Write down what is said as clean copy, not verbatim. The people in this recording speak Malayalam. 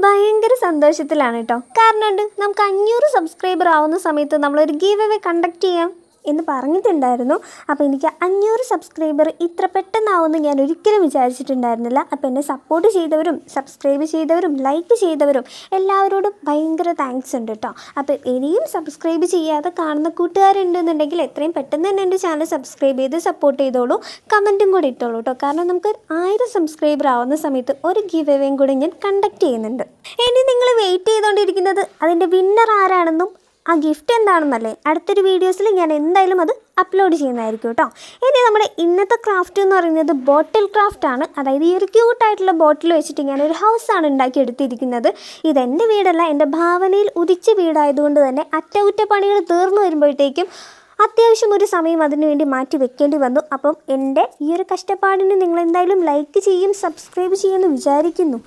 ഭയങ്കര സന്തോഷത്തിലാണ് കേട്ടോ. കാരണം നമുക്ക് 500 സബ്സ്ക്രൈബർ ആവുന്ന സമയത്ത് നമ്മളൊരു ഗീവ് അവേ കണ്ടക്ട് ചെയ്യാം എന്ന് പറഞ്ഞിട്ടുണ്ടായിരുന്നു. അപ്പോൾ എനിക്ക് 500 സബ്സ്ക്രൈബർ ഇത്ര പെട്ടെന്നാവുമെന്ന് ഞാൻ ഒരിക്കലും വിചാരിച്ചിട്ടുണ്ടായിരുന്നില്ല. അപ്പോൾ എന്നെ സപ്പോർട്ട് ചെയ്തവരും സബ്സ്ക്രൈബ് ചെയ്തവരും ലൈക്ക് ചെയ്തവരും എല്ലാവരോടും ഭയങ്കര താങ്ക്സ് ഉണ്ട് കേട്ടോ. അപ്പോൾ ഇനിയും സബ്സ്ക്രൈബ് ചെയ്യാതെ കാണുന്ന കൂട്ടുകാരുണ്ടെന്നുണ്ടെങ്കിൽ എത്രയും പെട്ടെന്ന് തന്നെ എൻ്റെ ചാനൽ സബ്സ്ക്രൈബ് ചെയ്ത് സപ്പോർട്ട് ചെയ്തോളൂ. കമൻറ്റും കൂടി ഇട്ടോളൂ കേട്ടോ. കാരണം നമുക്ക് 1000 സബ്സ്ക്രൈബർ ആവുന്ന സമയത്ത് ഒരു ഗീവ് അവേയും കൂടി ഞാൻ കണ്ടക്ട് ചെയ്യുന്നുണ്ട്. ഇനി നിങ്ങൾ വെയിറ്റ് ചെയ്തുകൊണ്ടിരിക്കുന്നത് അതിൻ്റെ വിന്നർ ആരാണെന്നും ആ ഗിഫ്റ്റ് എന്താണെന്നല്ലേ. അടുത്തൊരു വീഡിയോസിൽ ഞാൻ എന്തായാലും അത് അപ്ലോഡ് ചെയ്യുന്നതായിരിക്കും കേട്ടോ. ഇനി നമ്മുടെ ഇന്നത്തെ ക്രാഫ്റ്റ് എന്ന് പറയുന്നത് ബോട്ടിൽ ക്രാഫ്റ്റ് ആണ്. അതായത് ഈ ഒരു ക്യൂട്ടായിട്ടുള്ള ബോട്ടിൽ വെച്ചിട്ട് ഞാനൊരു ഹൗസാണ് ഉണ്ടാക്കിയെടുത്തിരിക്കുന്നത്. ഇതെൻ്റെ വീടല്ല, എൻ്റെ ഭാവനയിൽ ഉദിച്ച വീടായതുകൊണ്ട് തന്നെ അറ്റകുറ്റപ്പണികൾ തീർന്നു വരുമ്പോഴത്തേക്കും അത്യാവശ്യം ഒരു സമയം അതിനു വേണ്ടി മാറ്റി വെക്കേണ്ടി വന്നു. അപ്പം എൻ്റെ ഈ ഒരു കഷ്ടപ്പാടിന് നിങ്ങൾ എന്തായാലും ലൈക്ക് ചെയ്യും സബ്സ്ക്രൈബ് ചെയ്യുമെന്ന് വിചാരിക്കുന്നു.